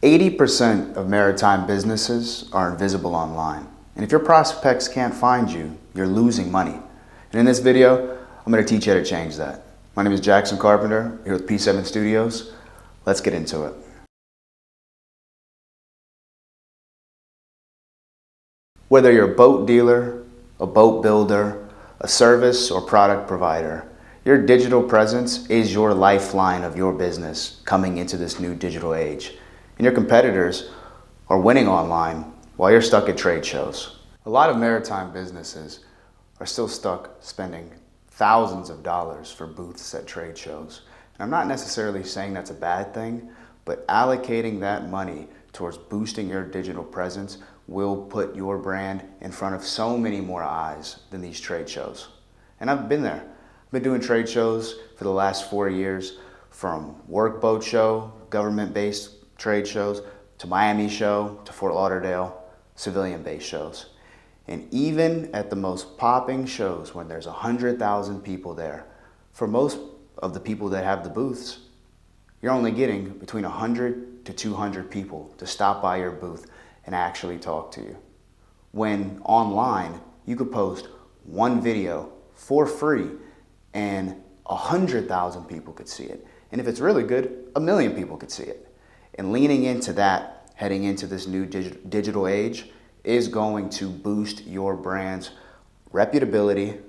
80% of maritime businesses are invisible online. And if your prospects can't find you, you're losing money. And in this video, I'm going to teach you how to change that. My name is Jackson Carpenter, here with P7 Studios. Let's get into it. Whether you're a boat dealer, a boat builder, a service or product provider, your digital presence is your lifeline of your business coming into this new digital age. And your competitors are winning online while you're stuck at trade shows. A lot of maritime businesses are still stuck spending thousands of dollars for booths at trade shows. And I'm not necessarily saying that's a bad thing, but allocating that money towards boosting your digital presence will put your brand in front of so many more eyes than these trade shows. And I've been there. I've been doing trade shows for the last 4 years, from workboat show, government-based trade shows, to Miami show, to Fort Lauderdale, civilian-based shows. And even at the most popping shows, when there's 100,000 people there, for most of the people that have the booths, you're only getting between 100 to 200 people to stop by your booth and actually talk to you. When online, you could post one video for free and 100,000 people could see it. And if it's really good, 1 million people could see it. And leaning into that, heading into this new digital age, is going to boost your brand's reputability.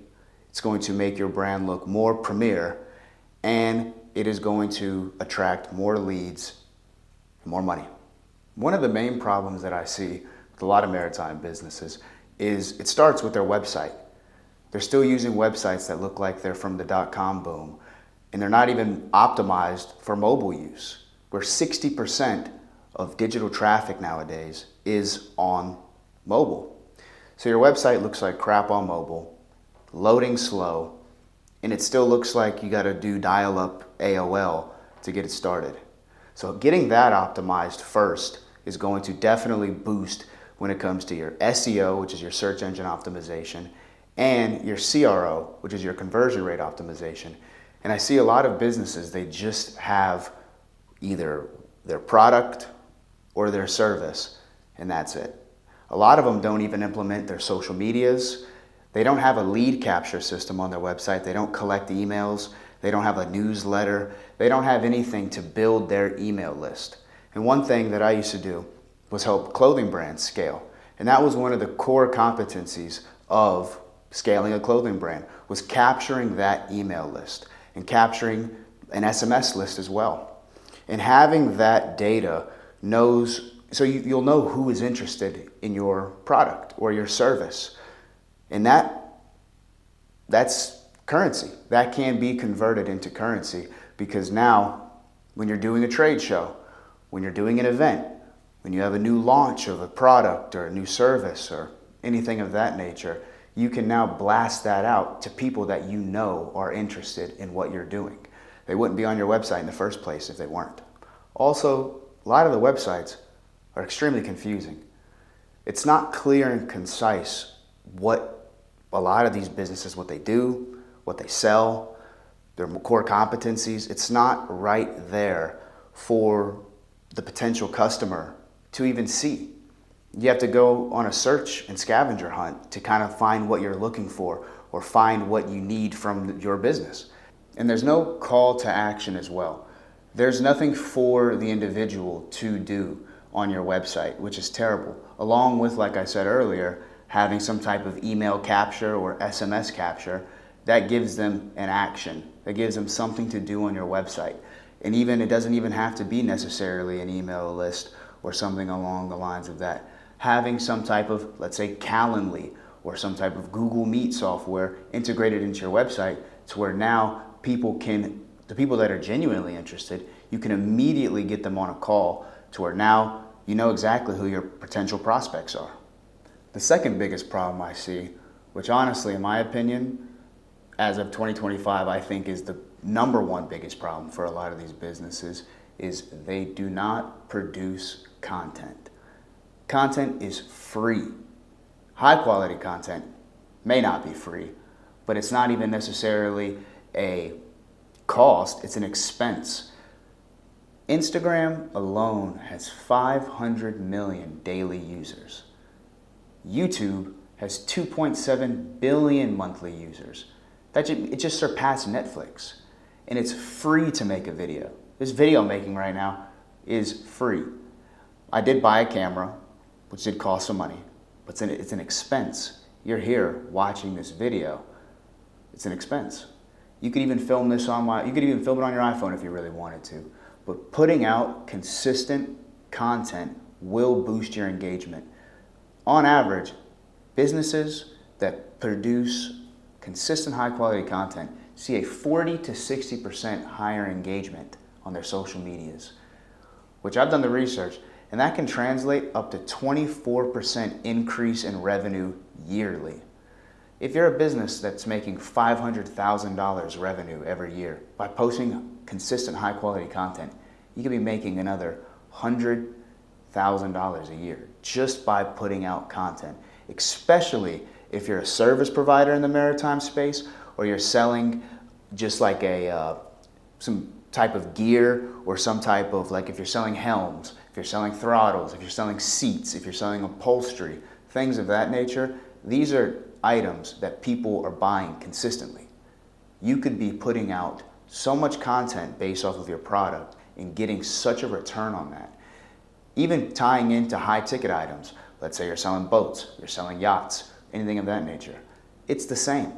It's going to make your brand look more premier, and it is going to attract more leads and more money. One of the main problems that I see with a lot of maritime businesses is it starts with their website. They're still using websites that look like they're from the .com boom, and they're not even optimized for mobile use, where 60% of digital traffic nowadays is on mobile. So your website looks like crap on mobile, loading slow, and it still looks like you got to do dial-up AOL to get it started. So getting that optimized first is going to definitely boost when it comes to your SEO, which is your search engine optimization, and your CRO, which is your conversion rate optimization. And I see a lot of businesses, they just have either their product or their service, and that's it. A lot of them don't even implement their social medias. They don't have a lead capture system on their website. They don't collect emails. They don't have a newsletter. They don't have anything to build their email list. And one thing that I used to do was help clothing brands scale. And that was one of the core competencies of scaling a clothing brand, was capturing that email list and capturing an SMS list as well. And having that data so you'll know who is interested in your product or your service. And that's currency. That can be converted into currency, because now when you're doing a trade show, when you're doing an event, when you have a new launch of a product or a new service or anything of that nature, you can now blast that out to people that you know are interested in what you're doing. They wouldn't be on your website in the first place if they weren't. Also, a lot of the websites are extremely confusing. It's not clear and concise what a lot of these businesses, what they do, what they sell, their core competencies. It's not right there for the potential customer to even see. You have to go on a search and scavenger hunt to kind of find what you're looking for or find what you need from your business. And there's no call to action as well. There's nothing for the individual to do on your website, which is terrible. Along with, like I said earlier, having some type of email capture or SMS capture, that gives them an action. That gives them something to do on your website. And even it doesn't even have to be necessarily an email list or something along the lines of that. Having some type of, let's say, Calendly or some type of Google Meet software integrated into your website, to where now the people that are genuinely interested, you can immediately get them on a call, to where now you know exactly who your potential prospects are. The second biggest problem I see, which honestly, in my opinion, as of 2025, I think is the number one biggest problem for a lot of these businesses, is they do not produce content. Content is free. High quality content may not be free, but it's not even necessarily a cost, it's an expense. Instagram alone has 500 million daily users. YouTube has 2.7 billion monthly users. It just surpassed Netflix. And it's free to make a video. This video I'm making right now is free. I did buy a camera, which did cost some money, but it's an expense. You're here watching this video. It's an expense. You could even film this you could even film it on your iPhone if you really wanted to. But putting out consistent content will boost your engagement. On average, businesses that produce consistent high quality content see a 40 to 60% higher engagement on their social medias, which I've done the research, and that can translate up to 24% increase in revenue yearly. If you're a business that's making $500,000 revenue every year by posting consistent high quality content, you could be making another $100,000 a year just by putting out content, especially if you're a service provider in the maritime space, or you're selling just like some type of gear, or some type of, like if you're selling helms, if you're selling throttles, if you're selling seats, if you're selling upholstery, things of that nature. These are items that people are buying consistently. You could be putting out so much content based off of your product and getting such a return on that. Even tying into high ticket items, let's say you're selling boats, you're selling yachts, anything of that nature. It's the same.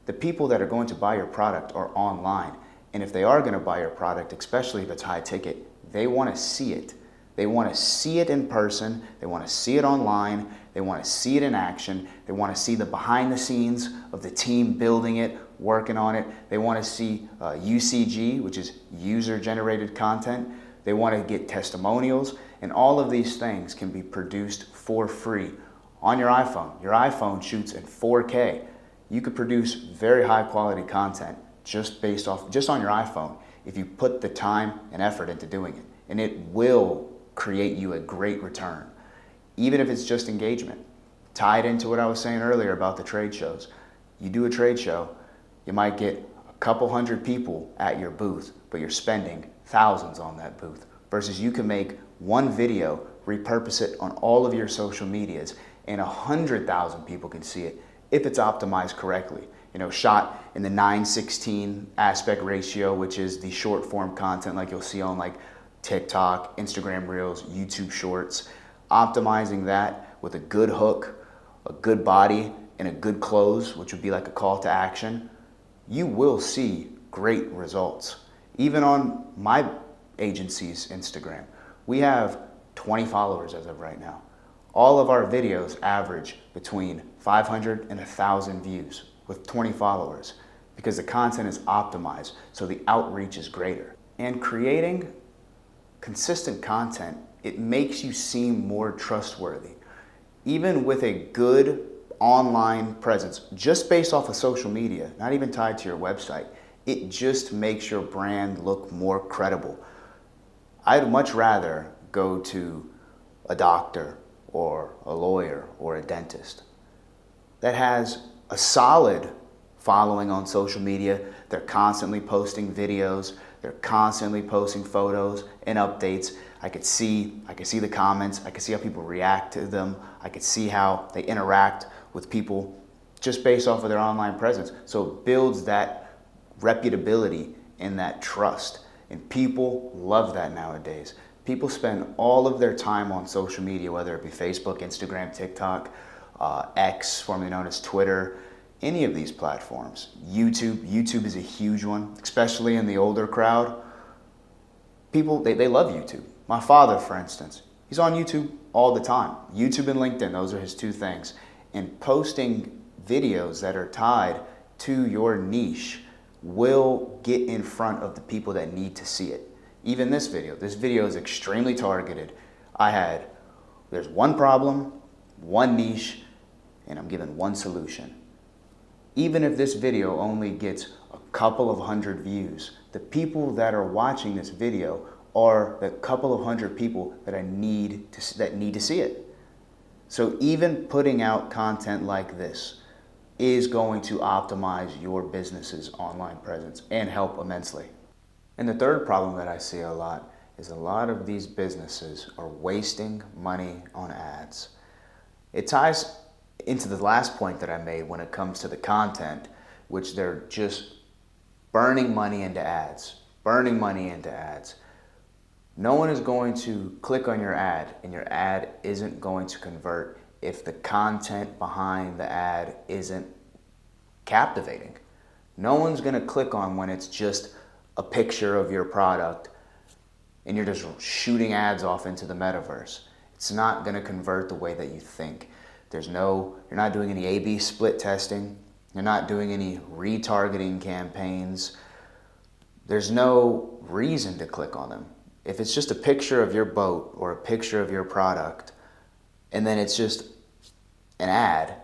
The people that are going to buy your product are online. And if they are going to buy your product, especially if it's high ticket, they want to see it. They want to see it in person. They want to see it online. They want to see it in action. They want to see the behind the scenes of the team building it, working on it. They want to see UCG, which is user generated content. They want to get testimonials, and all of these things can be produced for free on your iPhone. Your iPhone shoots in 4K. You could produce very high quality content just on your iPhone if you put the time and effort into doing it, and it will create you a great return, even if it's just engagement. Tied into what I was saying earlier about the trade shows. You do a trade show, you might get a couple hundred people at your booth, but you're spending thousands on that booth, versus you can make one video, repurpose it on all of your social medias, and 100,000 people can see it if it's optimized correctly. Shot in the 9:16 aspect ratio, which is the short form content like you'll see on like TikTok, Instagram Reels, YouTube Shorts. Optimizing that with a good hook, a good body, and a good close, which would be like a call to action, you will see great results. Even on my agency's Instagram, we have 20 followers as of right now. All of our videos average between 500 and 1,000 views with 20 followers, because the content is optimized, so the outreach is greater. And creating consistent content, it makes you seem more trustworthy. Even with a good online presence, just based off of social media, not even tied to your website, it just makes your brand look more credible. I'd much rather go to a doctor or a lawyer or a dentist that has a solid following on social media. They're constantly posting videos, they're constantly posting photos and updates. I could see the comments, I could see how people react to them, I could see how they interact with people just based off of their online presence. So it builds that reputability and that trust. And people love that nowadays. People spend all of their time on social media, whether it be Facebook, Instagram, TikTok, X, formerly known as Twitter, any of these platforms. YouTube is a huge one, especially in the older crowd. People, they love YouTube. My father, for instance, he's on YouTube all the time. YouTube and LinkedIn, those are his two things. And posting videos that are tied to your niche will get in front of the people that need to see it. Even this video is extremely targeted. There's one problem, one niche, and I'm given one solution. Even if this video only gets a couple of hundred views, the people that are watching this video are the couple of hundred people that need to see it. So even putting out content like this is going to optimize your business's online presence and help immensely. And the third problem that I see a lot is a lot of these businesses are wasting money on ads. It ties into the last point that I made when it comes to the content, which they're just burning money into ads, burning money into ads. No one is going to click on your ad, and your ad isn't going to convert if the content behind the ad isn't captivating. No one's going to click on when it's just a picture of your product and you're just shooting ads off into the metaverse. It's not going to convert the way that you think. You're not doing any A/B split testing. You're not doing any retargeting campaigns. There's no reason to click on them. If it's just a picture of your boat or a picture of your product, and then it's just an ad,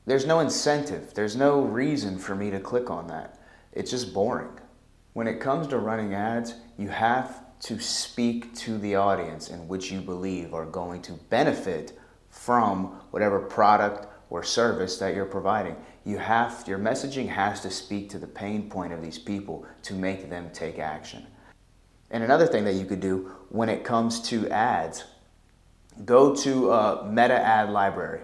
there's no incentive. There's no reason for me to click on that. It's just boring. When it comes to running ads, you have to speak to the audience in which you believe are going to benefit from whatever product or service that you're providing. Your messaging has to speak to the pain point of these people to make them take action. And another thing that you could do when it comes to ads, go to a Meta Ad Library.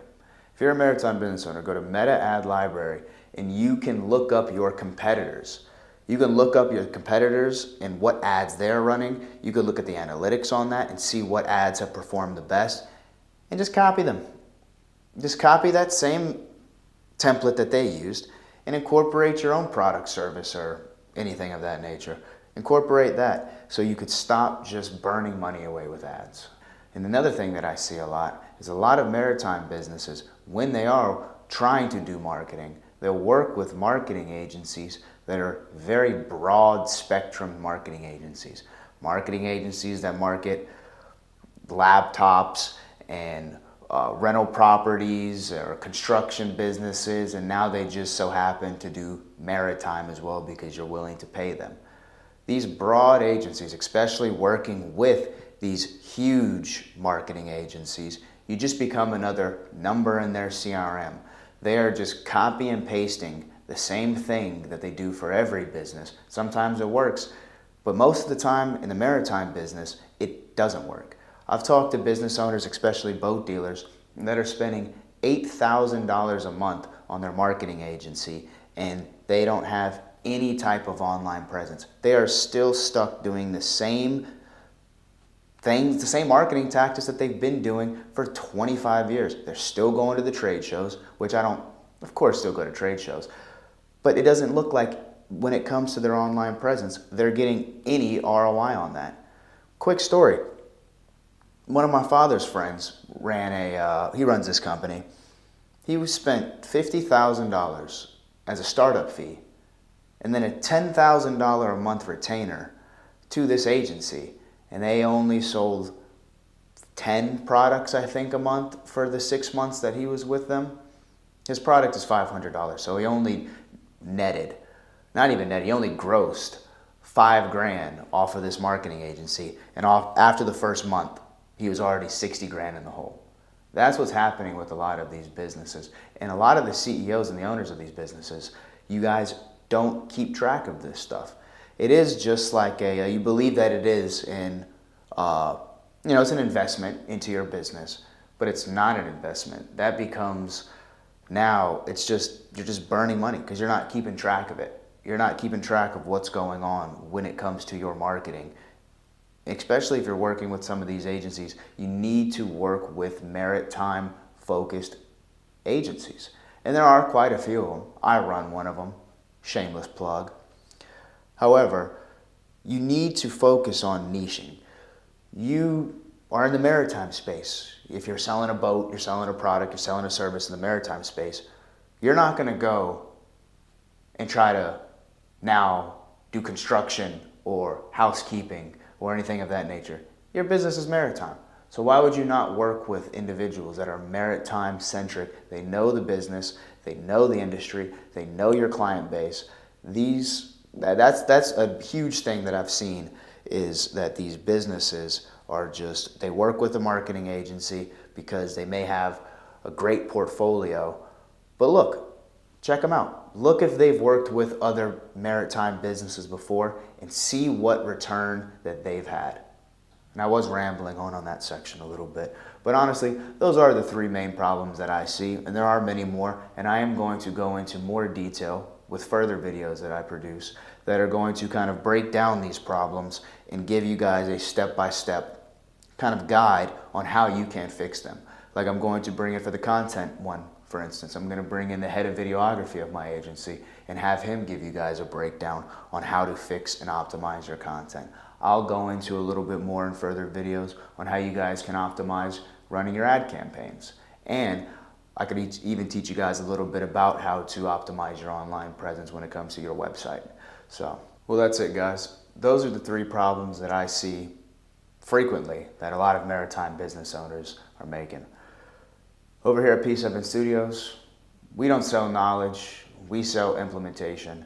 If you're a maritime business owner, go to Meta Ad Library and you can look up your competitors. You can look up your competitors and what ads they're running. You could look at the analytics on that and see what ads have performed the best and just copy them. Just copy that same template that they used and incorporate your own product, service, or anything of that nature. Incorporate that so you could stop just burning money away with ads. And another thing that I see a lot is a lot of maritime businesses, when they are trying to do marketing, they'll work with marketing agencies that are very broad spectrum marketing agencies. Marketing agencies that market laptops and rental properties or construction businesses, and now they just so happen to do maritime as well because you're willing to pay them. These broad agencies, especially working with these huge marketing agencies, you just become another number in their CRM. They are just copy and pasting the same thing that they do for every business. Sometimes it works, but most of the time in the maritime business, it doesn't work. I've talked to business owners, especially boat dealers, that are spending $8,000 a month on their marketing agency, and they don't have any type of online presence. They are still stuck doing the same things, the same marketing tactics that they've been doing for 25 years. They're still going to the trade shows, which I don't, of course, still go to trade shows. But it doesn't look like when it comes to their online presence, they're getting any ROI on that. Quick story. One of my father's friends he runs this company. He spent $50,000 as a startup fee and then a $10,000 a month retainer to this agency. And they only sold 10 products, I think, a month for the 6 months that he was with them. His product is $500, so he only he only grossed $5,000 off of this marketing agency. And after the first month, he was already $60,000 in the hole. That's what's happening with a lot of these businesses. And a lot of the CEOs and the owners of these businesses, you guys don't keep track of this stuff. It is just like you believe that it is it's an investment into your business, but it's not an investment. That becomes, now you're just burning money because you're not keeping track of it. You're not keeping track of what's going on when it comes to your marketing. Especially if you're working with some of these agencies, you need to work with maritime focused agencies. And there are quite a few of them. I run one of them, shameless plug. However, you need to focus on niching. You are in the maritime space. If you're selling a boat, you're selling a product, you're selling a service in the maritime space, you're not going to go and try to now do construction or housekeeping or anything of that nature. Your business is maritime. So why would you not work with individuals that are maritime centric? They know the business, they know the industry, they know your client base. That's a huge thing that I've seen, is that these businesses they work with a marketing agency because they may have a great portfolio. But look, check them out. look if they've worked with other maritime businesses before and see what return that they've had. And I was rambling on that section a little bit, but honestly, those are the three main problems that I see, and there are many more, and I am going to go into more detail with further videos that I produce that are going to kind of break down these problems and give you guys a step-by-step kind of guide on how you can fix them. Like I'm going to bring it for the content one, for instance. I'm going to bring in the head of videography of my agency and have him give you guys a breakdown on how to fix and optimize your content. I'll go into a little bit more in further videos on how you guys can optimize running your ad campaigns. And I could even teach you guys a little bit about how to optimize your online presence when it comes to your website. So, well, that's it, guys. Those are the three problems that I see frequently that a lot of maritime business owners are making. Over here at P7 Studios, we don't sell knowledge, we sell implementation.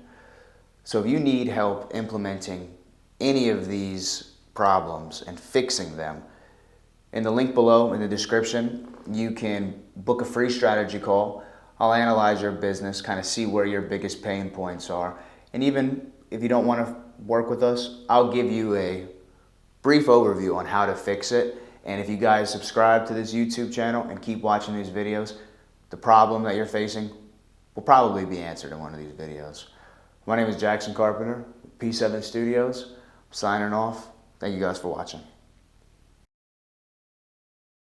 So if you need help implementing any of these problems and fixing them, in the link below in the description, you can book a free strategy call. I'll analyze your business, kind of see where your biggest pain points are. And even if you don't want to work with us, I'll give you a brief overview on how to fix it. And if you guys subscribe to this YouTube channel and keep watching these videos, the problem that you're facing will probably be answered in one of these videos. My name is Jackson Carpenter, P7 Studios. I'm signing off. Thank you guys for watching.